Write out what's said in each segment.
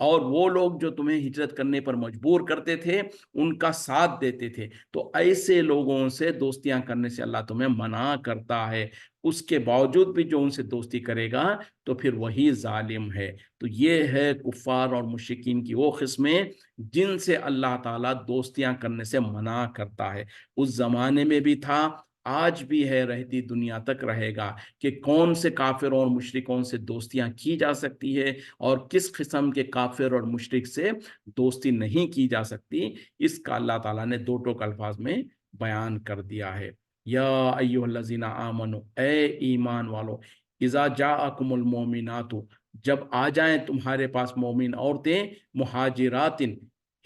اور وہ لوگ جو تمہیں ہجرت کرنے پر مجبور کرتے تھے ان کا ساتھ دیتے تھے، تو ایسے لوگوں سے دوستیاں کرنے سے اللہ تمہیں منع کرتا ہے۔ اس کے باوجود بھی جو ان سے دوستی کرے گا تو پھر وہی ظالم ہے۔ تو یہ ہے کفار اور مشرکین کی وہ قسمیں جن سے اللہ تعالیٰ دوستیاں کرنے سے منع کرتا ہے۔ اس زمانے میں بھی تھا، آج بھی ہے، رہتی دنیا تک رہے گا کہ کون سے کافروں اور مشرکوں سے دوستیاں کی جا سکتی ہے اور کس قسم کے کافر اور مشرک سے دوستی نہیں کی جا سکتی۔ اس کا اللہ تعالیٰ نے دو ٹوک الفاظ میں بیان کر دیا ہے۔ یا ایھا الذین آمنو، اے ایمان والو، اذا جاءکم المؤمنات، جب آ جائیں تمہارے پاس مومن عورتیں، مہاجرات،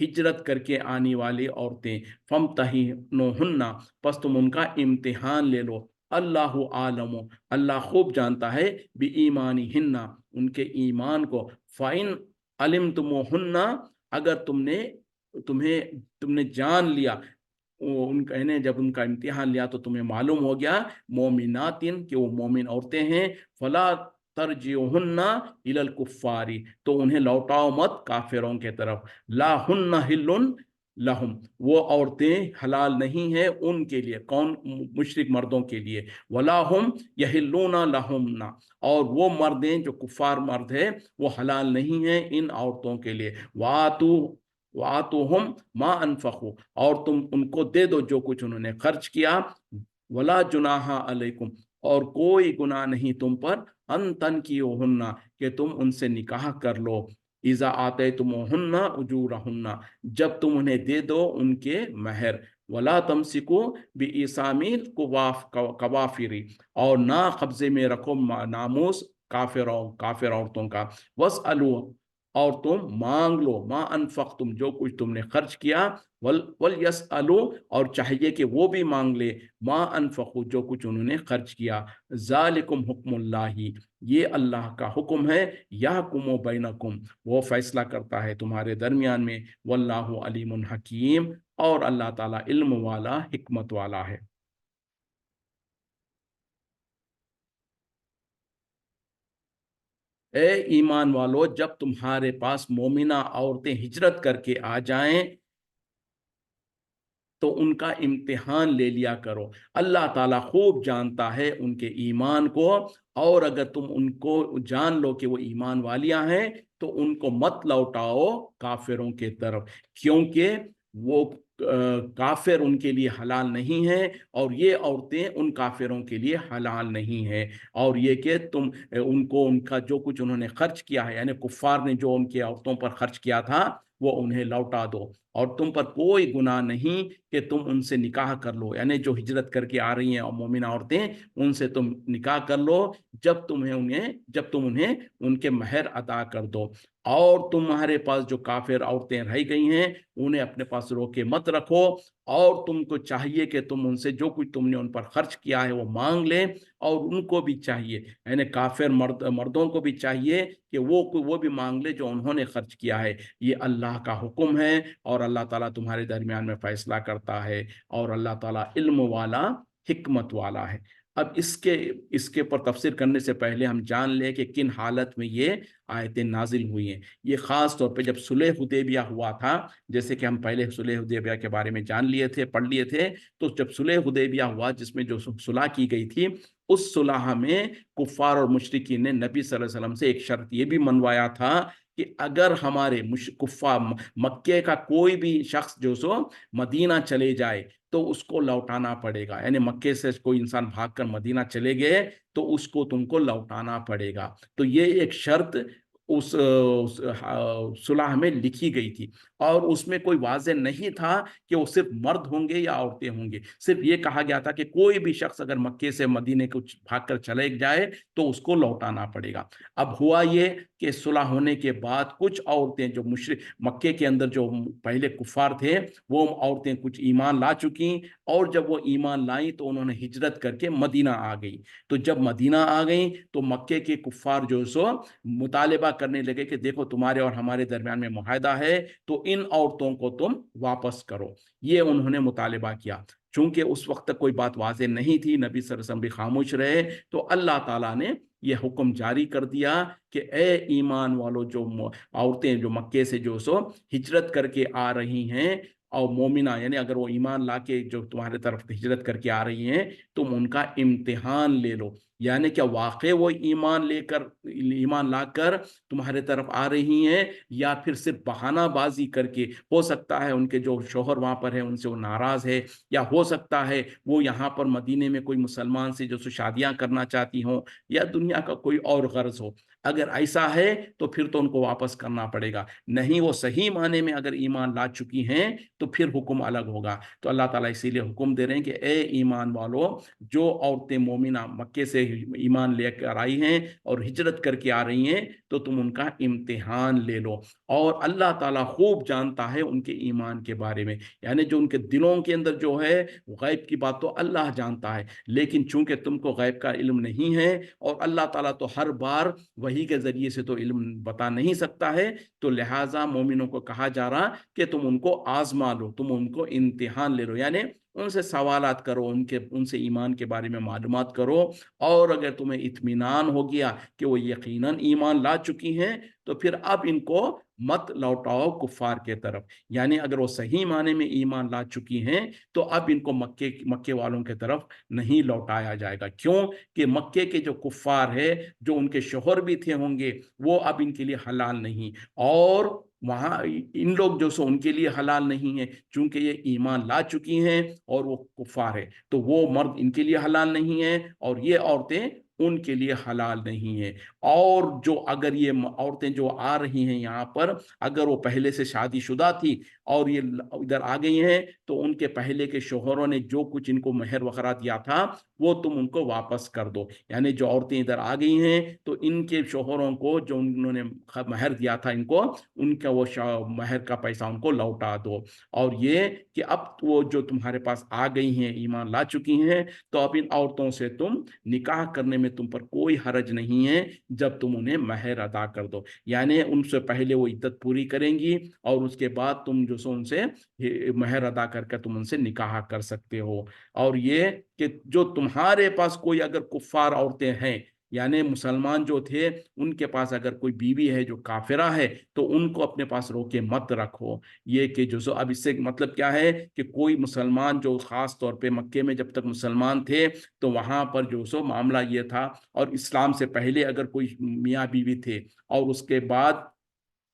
ہجرت کر کے آنے والی عورتیں، فامتحنوہن، پس تم ان کا امتحان لے لو، اللہ عالم، اللہ خوب جانتا ہے، بی ایمانہن، ان کے ایمان کو، فَإِنْ عَلِمْتُمُوهُنَّ، اگر تم نے جان لیا، ان کا جب ان کا امتحان لیا تو تمہیں معلوم ہو گیا، مومنات کہ وہ مومن عورتیں ہیں، فلا ترجعوہن الی الکفار، تو انہیں لوٹاؤ مت کافروں کے طرف، لا ہن حل لہم، وہ عورتیں حلال نہیں ہیں ان کے لیے، کون؟ مشرک مردوں کے لیے، ولا ہم یحلون لہم، اور وہ مردیں جو کفار مرد ہیں وہ حلال نہیں ہیں ان عورتوں کے لیے، وآتوہم ما انفقوا، اور تم ان کو دے دو جو کچھ انہوں نے خرچ کیا، ولا جناح علیکم، اور کوئی گناہ نہیں تم پر، ان تنکیوہن، کہ تم ان سے نکاح کر لو، اذا آتیتموہن اجورہن، جب تم انہیں دے دو ان کے مہر، ولا تمسکو بعصام الکوافر، اور نہ قبضے میں رکھو ناموس کافر عورتوں کا، واسألوا، اور تم مانگ لو، ما انفقتم، جو کچھ تم نے خرچ کیا، ولیسألوا، اور چاہیے کہ وہ بھی مانگ لے، ما انفقوا، جو کچھ انہوں نے خرچ کیا، ذالکم حکم اللہ، یہ اللہ کا حکم ہے، یحکم بینکم، وہ فیصلہ کرتا ہے تمہارے درمیان میں، واللہ علیم حکیم، اور اللہ تعالیٰ علم والا، حکمت والا ہے۔ اے ایمان والو، جب تمہارے پاس مومنہ عورتیں ہجرت کر کے آ جائیں تو ان کا امتحان لے لیا کرو، اللہ تعالیٰ خوب جانتا ہے ان کے ایمان کو، اور اگر تم ان کو جان لو کہ وہ ایمان والیاں ہیں تو ان کو مت لوٹاؤ کافروں کے طرف، کیونکہ وہ کافر ان کے لیے حلال نہیں ہے، اور یہ عورتیں ان کافروں کے لیے حلال نہیں ہے، اور یہ کہ تم ان کو ان کا جو کچھ انہوں نے خرچ کیا ہے، یعنی کفار نے جو ان کی عورتوں پر خرچ کیا تھا وہ انہیں لوٹا دو، اور تم پر کوئی گناہ نہیں کہ تم ان سے نکاح کر لو، یعنی جو ہجرت کر کے آ رہی ہیں اور مومنہ عورتیں، ان سے تم نکاح کر لو جب تم انہیں ان کے مہر عطا کر دو، اور تمہارے پاس جو کافر عورتیں رہ گئی ہیں انہیں اپنے پاس روکے مت رکھو، اور تم کو چاہیے کہ تم ان سے جو کچھ تم نے ان پر خرچ کیا ہے وہ مانگ لیں، اور ان کو بھی چاہیے، یعنی کافر مردوں کو بھی چاہیے کہ وہ بھی مانگ لے جو انہوں نے خرچ کیا ہے، یہ اللہ کا حکم ہے، اور اللہ تعالیٰ تمہارے درمیان میں فیصلہ کرتا ہے، اور اللہ تعالیٰ علم والا، حکمت والا ہے۔ اب اس کے پر تفسیر کرنے سے پہلے ہم جان لیں کہ کن حالت میں یہ آیتیں نازل ہوئی ہیں۔ یہ خاص طور پہ جب صلح حدیبیہ ہوا تھا، جیسے کہ ہم پہلے صلح حدیبیہ کے بارے میں جان لیے تھے، پڑھ لیے تھے، تو جب صلح حدیبیہ ہوا جس میں جو صلح کی گئی تھی، اس صلح میں کفار اور مشرکین نے نبی صلی اللہ علیہ وسلم سے ایک شرط یہ بھی منوایا تھا کہ اگر ہمارے کفار مکے کا کوئی بھی شخص جو سو مدینہ چلے جائے تو اس کو لوٹانا پڑے گا، یعنی مکے سے کوئی انسان بھاگ کر مدینہ چلے گئے تو اس کو تم کو لوٹانا پڑے گا، تو یہ ایک شرط اس صلح میں لکھی گئی تھی، اور اس میں کوئی واضح نہیں تھا کہ وہ صرف مرد ہوں گے یا عورتیں ہوں گے، صرف یہ کہا گیا تھا کہ کوئی بھی شخص اگر مکے سے مدینے کو بھاگ کر چلے جائے تو اس کو لوٹانا پڑے گا۔ اب ہوا یہ کہ صلح ہونے کے بعد کچھ عورتیں جو مکے کے اندر جو پہلے کفار تھے وہ عورتیں کچھ ایمان لا چکی، اور جب وہ ایمان لائیں تو انہوں نے ہجرت کر کے مدینہ آ گئی، تو جب مدینہ آ گئیں تو مکے کے کفار جو سو مطالبہ کرنے لگے کہ دیکھو تمہارے اور ہمارے درمیان میں معاہدہ ہے تو ان عورتوں کو تم واپس کرو، یہ انہوں نے مطالبہ کیا۔ چونکہ اس وقت تک کوئی بات واضح نہیں تھی، نبی صلی اللہ علیہ وسلم بھی خاموش رہے، تو اللہ تعالیٰ نے یہ حکم جاری کر دیا کہ اے ایمان والو، جو عورتیں جو مکے سے جو سو ہجرت کر کے آ رہی ہیں اور مومنہ، یعنی اگر وہ ایمان لا کے جو تمہارے طرف ہجرت کر کے آ رہی ہیں، تم ان کا امتحان لے لو، یعنی کہ واقع وہ ایمان لا کر تمہارے طرف آ رہی ہیں، یا پھر صرف بہانہ بازی کر کے، ہو سکتا ہے ان کے جو شوہر وہاں پر ہیں ان سے وہ ناراض ہے، یا ہو سکتا ہے وہ یہاں پر مدینے میں کوئی مسلمان سے جو شادیاں کرنا چاہتی ہوں، یا دنیا کا کوئی اور غرض ہو۔ اگر ایسا ہے تو پھر تو ان کو واپس کرنا پڑے گا، نہیں وہ صحیح معنی میں اگر ایمان لا چکی ہیں تو پھر حکم الگ ہوگا۔ تو اللہ تعالیٰ اسی لیے حکم دے رہے ہیں کہ اے ایمان والو، جو عورتیں مومنہ مکے سے ایمان لے کر آئی ہیں اور ہجرت کر کے آ رہی ہیں، تو تم ان کا امتحان لے لو، اور اللہ تعالیٰ خوب جانتا ہے ان کے ایمان کے بارے میں، یعنی جو ان کے دلوں کے اندر جو ہے غیب کی بات تو اللہ جانتا ہے، لیکن چونکہ تم کو غیب کا علم نہیں ہے، اور اللہ تعالیٰ تو ہر بار وحی کے ذریعے سے تو علم بتا نہیں سکتا ہے، تو لہٰذا مومنوں کو کہا جا رہا کہ تم ان کو آزما لو، تم ان کو امتحان لے لو، یعنی ان سے سوالات کرو، ان سے ایمان کے بارے میں معلومات کرو، اور اگر تمہیں اطمینان ہو گیا کہ وہ یقیناً ایمان لا چکی ہیں، تو پھر اب ان کو مت لوٹاؤ کفار کے طرف، یعنی اگر وہ صحیح معنی میں ایمان لا چکی ہیں تو اب ان کو مکے والوں کے طرف نہیں لوٹایا جائے گا۔ کیوں کہ مکے کے جو کفار ہے، جو ان کے شوہر بھی تھے ہوں گے، وہ اب ان کے لیے حلال نہیں، اور وہاں ان لوگ جو سو ان کے لیے حلال نہیں ہے، چونکہ یہ ایمان لا چکی ہیں اور وہ کفار ہے، تو وہ مرد ان کے لیے حلال نہیں ہے، اور یہ عورتیں ان کے لیے حلال نہیں ہے۔ اور جو اگر یہ عورتیں جو آ رہی ہیں یہاں پر، اگر وہ پہلے سے شادی شدہ تھی اور یہ ادھر آ گئی ہیں، تو ان کے پہلے کے شوہروں نے جو کچھ ان کو مہر وغیرہ دیا تھا وہ تم ان کو واپس کر دو، یعنی جو عورتیں ادھر آ گئی ہیں تو ان کے شوہروں کو جو انہوں نے مہر دیا تھا ان کو، ان کا وہ مہر کا پیسہ ان کو لوٹا دو۔ اور یہ کہ اب وہ جو تمہارے پاس آ گئی ہیں، ایمان لا چکی ہیں، تو اب ان عورتوں سے تم نکاح کرنے میں تم پر کوئی حرج نہیں ہے جب تم انہیں مہر ادا کر دو، یعنی ان سے پہلے وہ عدت پوری کریں گی، اور اس کے بعد تم جو سو ان سے مہر ادا کر کے تم ان سے نکاح کر سکتے ہو۔ اور یہ کہ جو تمہارے پاس کوئی اگر کفار عورتیں ہیں، یعنی مسلمان جو تھے ان کے پاس اگر کوئی بیوی ہے جو کافرہ ہے، تو ان کو اپنے پاس روکے مت رکھو۔ یہ کہ جو سو اب اس سے مطلب کیا ہے کہ کوئی مسلمان جو خاص طور پہ مکے میں جب تک مسلمان تھے تو وہاں پر جو سو معاملہ یہ تھا، اور اسلام سے پہلے اگر کوئی میاں بیوی تھے اور اس کے بعد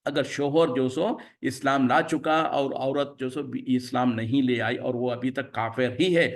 اگر شوہر جو سو اسلام لا چکا اور عورت جو سو اسلام نہیں لے آئی اور وہ ابھی تک کافر ہی ہے،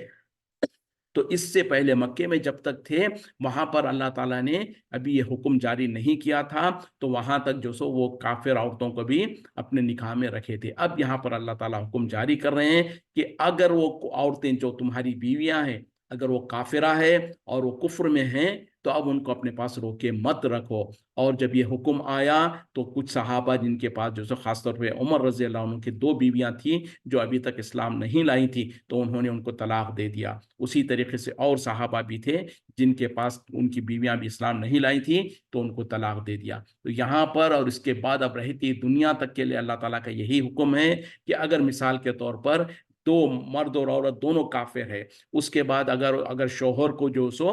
تو اس سے پہلے مکے میں جب تک تھے وہاں پر اللہ تعالیٰ نے ابھی یہ حکم جاری نہیں کیا تھا، تو وہاں تک جو سو وہ کافر عورتوں کو بھی اپنے نکاح میں رکھے تھے۔ اب یہاں پر اللہ تعالیٰ حکم جاری کر رہے ہیں کہ اگر وہ عورتیں جو تمہاری بیویاں ہیں، اگر وہ کافرہ ہے اور وہ کفر میں ہیں، تو اب ان کو اپنے پاس روکے مت رکھو۔ اور جب یہ حکم آیا تو کچھ صحابہ جن کے پاس جو سو خاص طور پہ عمر رضی اللہ عنہ کی 2 بیویاں تھیں جو ابھی تک اسلام نہیں لائی تھی، تو انہوں نے ان کو طلاق دے دیا۔ اسی طریقے سے اور صحابہ بھی تھے جن کے پاس ان کی بیویاں بھی اسلام نہیں لائی تھی، تو ان کو طلاق دے دیا۔ تو یہاں پر اور اس کے بعد اب رہتی دنیا تک کے لیے اللہ تعالیٰ کا یہی حکم ہے کہ اگر مثال کے طور پر 2 مرد اور عورت دونوں کافر ہے، اس کے بعد اگر شوہر کو جو سو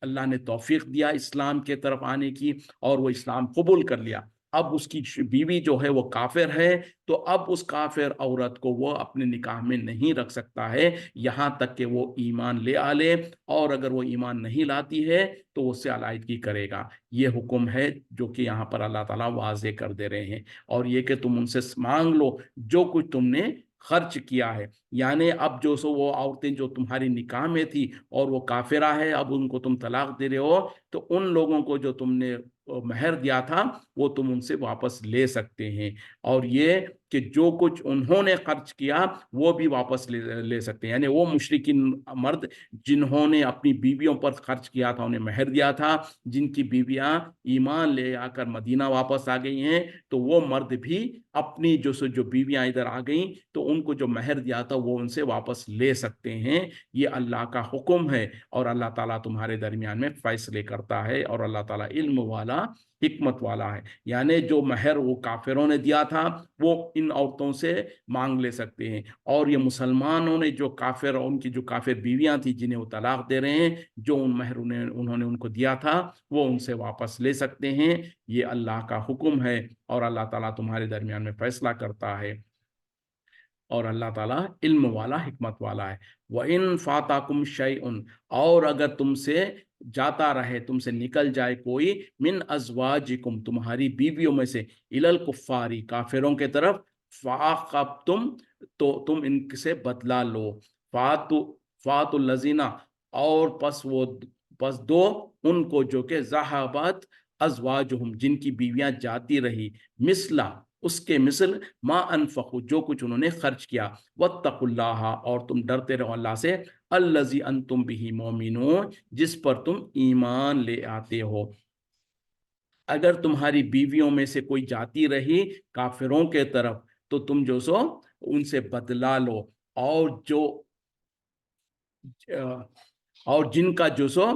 اللہ نے توفیق دیا اسلام کے طرف آنے کی اور وہ اسلام قبول کر لیا، اب اس کی بیوی جو ہے وہ کافر ہے، تو اب اس کافر عورت کو وہ اپنے نکاح میں نہیں رکھ سکتا ہے یہاں تک کہ وہ ایمان لے آلے، اور اگر وہ ایمان نہیں لاتی ہے تو اس سے علیحدگی کرے گا۔ یہ حکم ہے جو کہ یہاں پر اللہ تعالیٰ واضح کر دے رہے ہیں، اور یہ کہ تم ان سے مانگ لو جو کچھ تم نے خرچ کیا ہے، یعنی اب جو سو وہ عورتیں جو تمہاری نکاح میں تھی اور وہ کافرہ ہے، اب ان کو تم طلاق دے رہے ہو، تو ان لوگوں کو جو تم نے مہر دیا تھا وہ تم ان سے واپس لے سکتے ہیں، اور یہ کہ جو کچھ انہوں نے خرچ کیا وہ بھی واپس لے سکتے ہیں، یعنی وہ مشرکین مرد جنہوں نے اپنی بیویوں پر خرچ کیا تھا، انہیں مہر دیا تھا، جن کی بیویاں ایمان لے آ کر مدینہ واپس آ گئی ہیں، تو وہ مرد بھی اپنی جو بیویاں ادھر آ گئیں تو ان کو جو مہر دیا تھا وہ ان سے واپس لے سکتے ہیں۔ یہ اللہ کا حکم ہے، اور اللہ تعالیٰ تمہارے درمیان میں فیصلے کرتا ہے، اور اللہ تعالیٰ علم والا حکمت والا ہے، یعنی جو مہر وہ کافروں نے دیا تھا وہ ان عورتوں سے مانگ لے سکتے ہیں، اور یہ مسلمانوں نے جو کافر ان کی جو کافر بیویاں تھیں جنہیں وہ طلاق دے رہے ہیں، جو ان مہر انہوں نے ان کو دیا تھا وہ ان سے واپس لے سکتے ہیں۔ یہ اللہ کا حکم ہے، اور اللہ تعالیٰ تمہارے درمیان میں فیصلہ کرتا ہے، اور اللہ تعالیٰ علم والا حکمت والا ہے۔ وَإِن فَاتَكُمْ شَيْءٌ، اور اگر تم سے جاتا رہے، تم سے نکل جائے کوئی، من ازواجکم تمہاری بیویوں میں سے، الی الکفاری کافروں کے طرف، فَعَاقَبْتُمْ تو تم ان سے بدلہ لو، فَاتُوا الَّذِينَ اور پس دو ان کو جو کہ ذہبت ازواجہم جن کی بیویاں جاتی رہی، مثلا اس کے مثل ما انفقوا جو کچھ انہوں نے خرچ کیا، واتقوا اللہ اور تم ڈرتے رہو اللہ سے، الذی انتم بہ مؤمنون جس پر تم ایمان لے آتے ہو۔ اگر تمہاری بیویوں میں سے کوئی جاتی رہی کافروں کے طرف تو تم جو سو ان سے بدلا لو، اور جو اور جن کا جو سو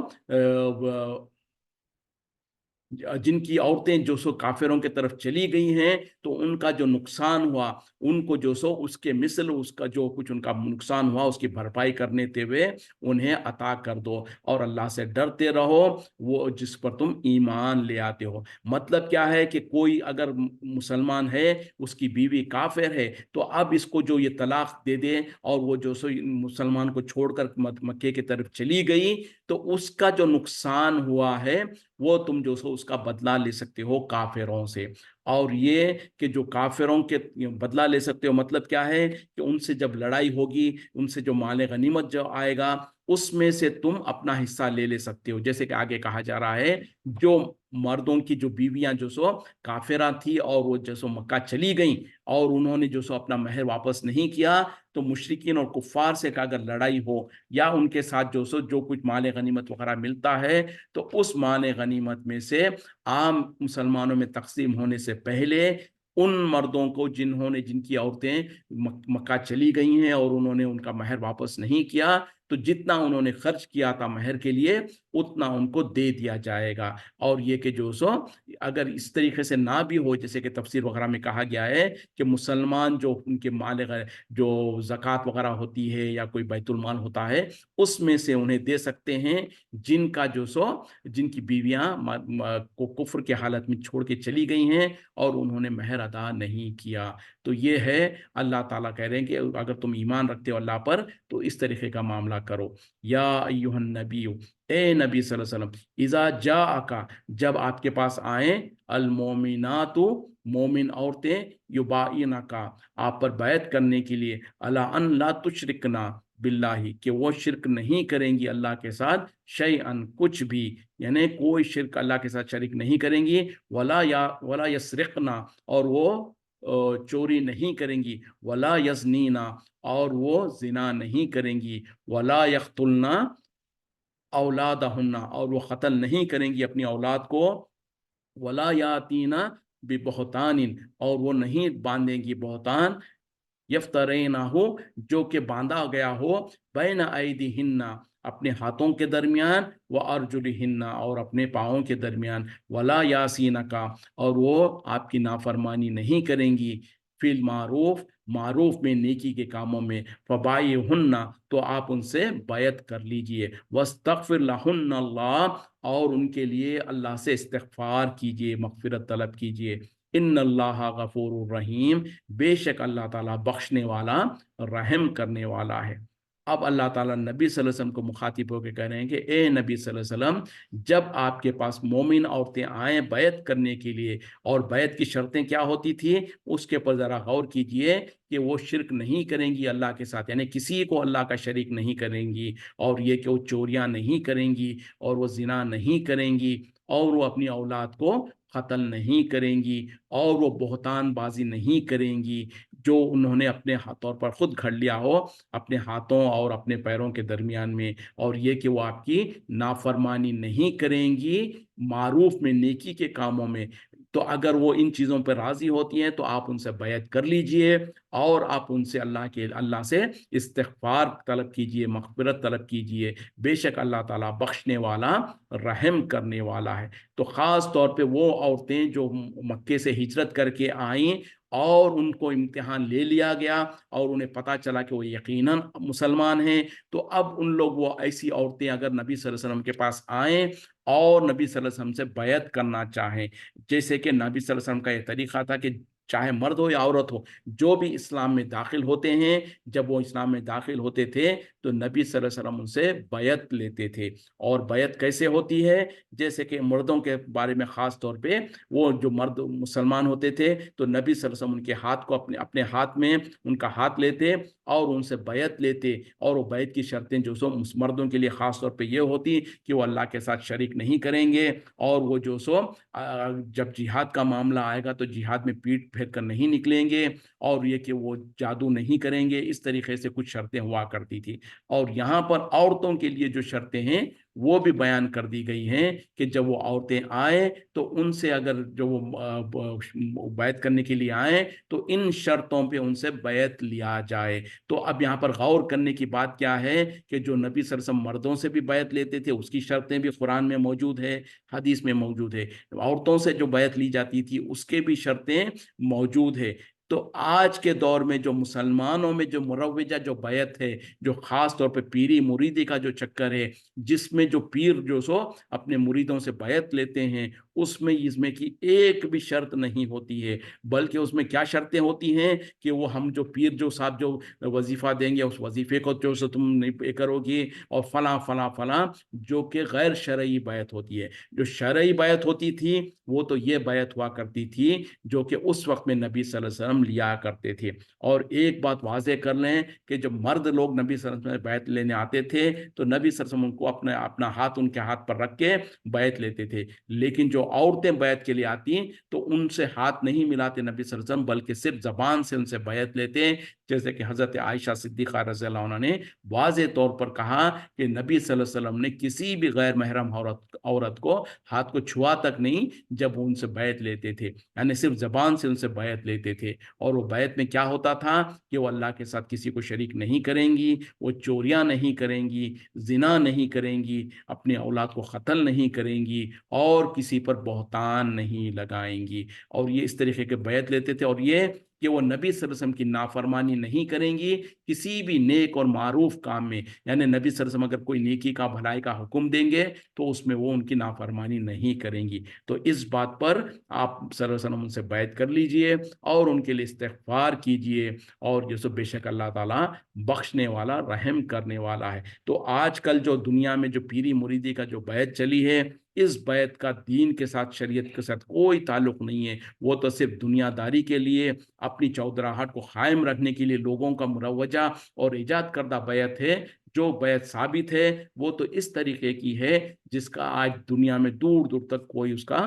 جن کی عورتیں جو سو کافروں کے طرف چلی گئی ہیں تو ان کا جو نقصان ہوا ان کو جو سو اس کے مثل اس کا جو کچھ ان کا نقصان ہوا اس کی بھرپائی کرنے ہوئے انہیں عطا کر دو، اور اللہ سے ڈرتے رہو وہ جس پر تم ایمان لے آتے ہو۔ مطلب کیا ہے کہ کوئی اگر مسلمان ہے اس کی بیوی کافر ہے تو اب اس کو جو یہ طلاق دے دے اور وہ جو سو مسلمان کو چھوڑ کر مکے کی طرف چلی گئی تو اس کا جو نقصان ہوا ہے وہ تم جو سو اس کا بدلہ لے سکتے ہو کافروں سے۔ اور یہ کہ جو کافروں کے بدلہ لے سکتے ہو مطلب کیا ہے کہ ان سے جب لڑائی ہوگی ان سے جو مال غنیمت جو آئے گا اس میں سے تم اپنا حصہ لے سکتے ہو، جیسے کہ آگے کہا جا رہا ہے جو مردوں کی جو بیویاں جو سو کافرہ تھی اور وہ جو سو مکہ چلی گئیں اور انہوں نے جو سو اپنا مہر واپس نہیں کیا، تو مشرکین اور کفار سے کہ اگر لڑائی ہو یا ان کے ساتھ جو سو جو کچھ مال غنیمت وغیرہ ملتا ہے تو اس مال غنیمت میں سے عام مسلمانوں میں تقسیم ہونے سے پہلے ان مردوں کو جن کی عورتیں مکہ چلی گئی ہیں اور انہوں نے ان کا مہر واپس نہیں کیا تو جتنا انہوں نے خرچ کیا تھا مہر کے لیے اتنا ان کو دے دیا جائے گا۔ اور یہ کہ جو سو اگر اس طریقے سے نہ بھی ہو جیسے کہ تفسیر وغیرہ میں کہا گیا ہے کہ مسلمان جو ان کے مال جو زکوٰۃ وغیرہ ہوتی ہے یا کوئی بیت المال ہوتا ہے اس میں سے انہیں دے سکتے ہیں جن کا جو سو جن کی بیویاں کو کفر کے حالت میں چھوڑ کے چلی گئی ہیں اور انہوں نے مہر ادا نہیں کیا۔ تو یہ ہے اللہ تعالیٰ کہہ رہے ہیں کہ اگر تم ایمان رکھتے ہو اللہ پر تو اس طریقے کا معاملہ کرو۔ یا ایھا النبی، اے نبی صلی اللہ علیہ وسلم، اذا جاءک جب آپ کے پاس آئیں، المومنات مومن عورتیں، یبائنک آپ پر بیعت کرنے کے لیے، الی ان لا تشرکنا باللہ کہ وہ شرک نہیں کریں گی اللہ کے ساتھ، شیئن کچھ بھی، یعنی کوئی شرک اللہ کے ساتھ شریک نہیں کریں گی، ولا یسرقنا اور وہ چوری نہیں کریں گی، ولا یزنینا اور وہ زنا نہیں کریں گی، ولا یقتلنا اولادہن اور وہ قتل نہیں کریں گی اپنی اولاد کو، ولا یاتینا ببہتان اور وہ نہیں باندھیں گی بہتان، یفترینہ جو کہ باندھا گیا ہو، بین ایدیہن اپنے ہاتھوں کے درمیان، و ارجلہن اور اپنے پاؤں کے درمیان، ولا یاسینکا اور وہ آپ کی نافرمانی نہیں کریں گی، فی المعروف معروف میں نیکی کے کاموں میں، فبائعہن تو آپ ان سے بیعت کر لیجئے، واستغفر لہن اللہ اور ان کے لیے اللہ سے استغفار کیجئے، مغفرت طلب کیجئے، ان اللہ غفور الرحیم بے شک اللہ تعالیٰ بخشنے والا رحم کرنے والا ہے۔ اب اللہ تعالیٰ نبی صلی اللہ علیہ وسلم کو مخاطب ہو کے کہہ رہے ہیں کہ اے نبی صلی اللہ علیہ وسلم جب آپ کے پاس مومن عورتیں آئیں بیعت کرنے کے لیے، اور بیعت کی شرطیں کیا ہوتی تھی اس کے پر ذرا غور کیجئے کہ وہ شرک نہیں کریں گی اللہ کے ساتھ، یعنی کسی کو اللہ کا شریک نہیں کریں گی، اور یہ کہ وہ چوریاں نہیں کریں گی اور وہ زنا نہیں کریں گی اور وہ اپنی اولاد کو قتل نہیں کریں گی اور وہ بہتان بازی نہیں کریں گی جو انہوں نے اپنے طور پر خود گھڑ لیا ہو اپنے ہاتھوں اور اپنے پیروں کے درمیان میں، اور یہ کہ وہ آپ کی نافرمانی نہیں کریں گی معروف میں نیکی کے کاموں میں، تو اگر وہ ان چیزوں پر راضی ہوتی ہیں تو آپ ان سے بیعت کر لیجئے اور آپ ان سے اللہ سے استغفار طلب کیجئے، مغفرت طلب کیجئے، بے شک اللہ تعالیٰ بخشنے والا، رحم کرنے والا ہے۔ تو خاص طور پہ وہ عورتیں جو مکے سے ہجرت کر کے آئیں اور ان کو امتحان لے لیا گیا اور انہیں پتہ چلا کہ وہ یقیناً مسلمان ہیں، تو اب ان لوگ، وہ ایسی عورتیں اگر نبی صلی اللہ علیہ وسلم کے پاس آئیں اور نبی صلی اللہ علیہ وسلم سے بیعت کرنا چاہیں، جیسے کہ نبی صلی اللہ علیہ وسلم کا یہ طریقہ تھا کہ چاہے مرد ہو یا عورت ہو، جو بھی اسلام میں داخل ہوتے ہیں، جب وہ اسلام میں داخل ہوتے تھے تو نبی صلی اللہ علیہ وسلم ان سے بیعت لیتے تھے۔ اور بیعت کیسے ہوتی ہے؟ جیسے کہ مردوں کے بارے میں خاص طور پہ، وہ جو مرد مسلمان ہوتے تھے تو نبی صلی اللہ علیہ وسلم ان کے ہاتھ کو اپنے ہاتھ میں ان کا ہاتھ لیتے اور ان سے بیعت لیتے، اور وہ بیعت کی شرطیں جو سو مردوں کے لیے خاص طور پہ یہ ہوتی کہ وہ اللہ کے ساتھ شریک نہیں کریں گے، اور وہ جو سو جب جہاد کا معاملہ آئے گا تو جہاد میں پیٹ پھیر کر نہیں نکلیں گے، اور یہ کہ وہ جادو نہیں کریں گے۔ اس طریقے سے کچھ شرطیں ہوا کرتی تھی۔ اور یہاں پر عورتوں کے لیے جو شرطیں ہیں وہ بھی بیان کر دی گئی ہیں کہ جب وہ عورتیں آئیں تو ان سے اگر جو وہ بیعت کرنے کے لیے آئیں تو ان شرطوں پہ ان سے بیعت لیا جائے۔ تو اب یہاں پر غور کرنے کی بات کیا ہے کہ جو نبی صلی اللہ علیہ وسلم مردوں سے بھی بیعت لیتے تھے، اس کی شرطیں بھی قرآن میں موجود ہے، حدیث میں موجود ہے۔ عورتوں سے جو بیعت لی جاتی تھی اس کے بھی شرطیں موجود ہے۔ تو آج کے دور میں جو مسلمانوں میں جو مروجہ جو بیعت ہے، جو خاص طور پہ پیری مریدی کا جو چکر ہے، جس میں جو پیر جو سو اپنے مریدوں سے بیعت لیتے ہیں، اس میں کی ایک بھی شرط نہیں ہوتی ہے، بلکہ اس میں کیا شرطیں ہوتی ہیں کہ وہ ہم جو پیر جو صاحب جو وظیفہ دیں گے اس وظیفے کو جو سو تم نہیں کرو گی، اور فلاں فلاں فلاں، جو کہ غیر شرعی بیعت ہوتی ہے۔ جو شرعی بیعت ہوتی تھی وہ تو یہ بیعت ہوا کرتی تھی جو کہ اس وقت میں نبی صلی اللہ علیہ وسلم لیا کرتے تھے۔ اور ایک بات واضح کر لیں کہ جب مرد لوگ نبی صلی اللہ علیہ وسلم بیعت لینے آتے تھے تو نبی صلی اللہ علیہ وسلم ان کو اپنا ہاتھ ان کے ہاتھ پر رکھ کے بیعت لیتے تھے، لیکن جو عورتیں بیعت کے لیے آتی تو ان سے ہاتھ نہیں ملاتے نبی صلی اللہ علیہ وسلم، بلکہ صرف زبان سے ان سے بیعت لیتے، جیسے کہ حضرت عائشہ صدیقہ رضی اللہ عنہ نے واضح طور پر کہا کہ نبی صلی اللہ علیہ وسلم نے کسی بھی غیر محرم عورت کو ہاتھ کو چھوا تک نہیں جب وہ ان سے بیعت لیتے تھے، یعنی صرف زبان سے ان سے بیعت لیتے تھے۔ اور وہ بیعت میں کیا ہوتا تھا کہ وہ اللہ کے ساتھ کسی کو شریک نہیں کریں گی، وہ چوریاں نہیں کریں گی، زنا نہیں کریں گی، اپنے اولاد کو قتل نہیں کریں گی، اور کسی پر بہتان نہیں لگائیں گی۔ اور یہ اس طریقے کے بیعت لیتے تھے، اور یہ کہ وہ نبی صلی اللہ علیہ وسلم کی نافرمانی نہیں کریں گی کسی بھی نیک اور معروف کام میں، یعنی نبی صلی اللہ علیہ وسلم اگر کوئی نیکی کا بھلائی کا حکم دیں گے تو اس میں وہ ان کی نافرمانی نہیں کریں گی۔ تو اس بات پر آپ صلی اللہ علیہ وسلم ان سے بیعت کر لیجئے اور ان کے لیے استغفار کیجئے، اور جو سو بے شک اللہ تعالیٰ بخشنے والا، رحم کرنے والا ہے۔ تو آج کل جو دنیا میں جو پیری مریدی کا جو بیعت چلی ہے، اس بیعت کا دین کے ساتھ، شریعت کے ساتھ کوئی تعلق نہیں ہے، وہ تو صرف دنیا داری کے لیے، اپنی چودراہٹ کو قائم رکھنے کے لیے لوگوں کا مروجہ اور ایجاد کردہ بیعت ہے۔ جو بیعت ثابت ہے وہ تو اس طریقے کی ہے جس کا آج دنیا میں دور دور تک کوئی اس کا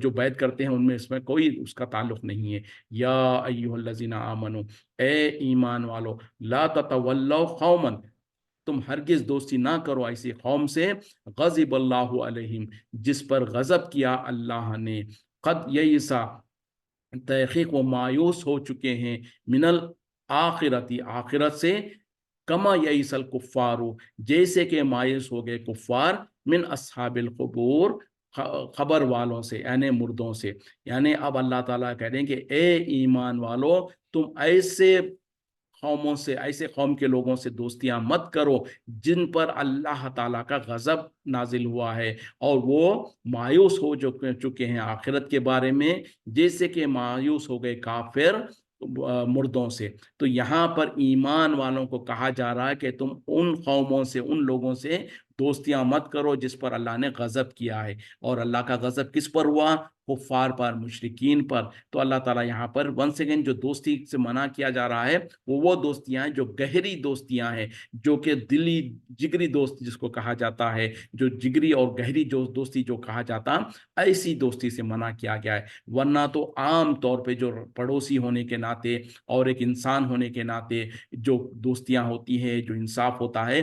جو بیعت کرتے ہیں ان میں اس میں کوئی اس کا تعلق نہیں ہے۔ یا ایھا الذین آمنو، اے ایمان والو، لا تتولوا قوما، تم ہرگز دوستی نہ کرو ایسی قوم سے، غضب اللہ علیہم، جس پر غضب کیا اللہ نے، قد یئسا، تحقیق وہ مایوس ہو چکے ہیں، من الآخرتی، آخرت سے، کما یئس الکفار، جیسے کہ مایوس ہو گئے کفار، من اصحاب القبور، قبر والوں سے، یعنی مردوں سے۔ یعنی اب اللہ تعالیٰ کہہ رہے ہیں کہ اے ایمان والو، تم ایسے قوموں سے، ایسے قوم کے لوگوں سے دوستیاں مت کرو جن پر اللہ تعالیٰ کا غضب نازل ہوا ہے، اور وہ مایوس ہو چکے ہیں آخرت کے بارے میں، جیسے کہ مایوس ہو گئے کافر مردوں سے۔ تو یہاں پر ایمان والوں کو کہا جا رہا ہے کہ تم ان قوموں سے، ان لوگوں سے دوستیاں مت کرو جس پر اللہ نے غضب کیا ہے۔ اور اللہ کا غضب کس پر ہوا؟ کفار پر، مشرکین پر۔ تو اللہ تعالیٰ یہاں پر ونس اگین جو دوستی سے منع کیا جا رہا ہے وہ دوستیاں ہیں جو گہری دوستیاں ہیں، جو کہ دلی جگری دوست جس کو کہا جاتا ہے، جو جگری اور گہری جو دوستی جو کہا جاتا، ایسی دوستی سے منع کیا گیا ہے۔ ورنہ تو عام طور پہ جو پڑوسی ہونے کے ناطے اور ایک انسان ہونے کے ناطے جو دوستیاں ہوتی ہیں، جو انصاف ہوتا ہے،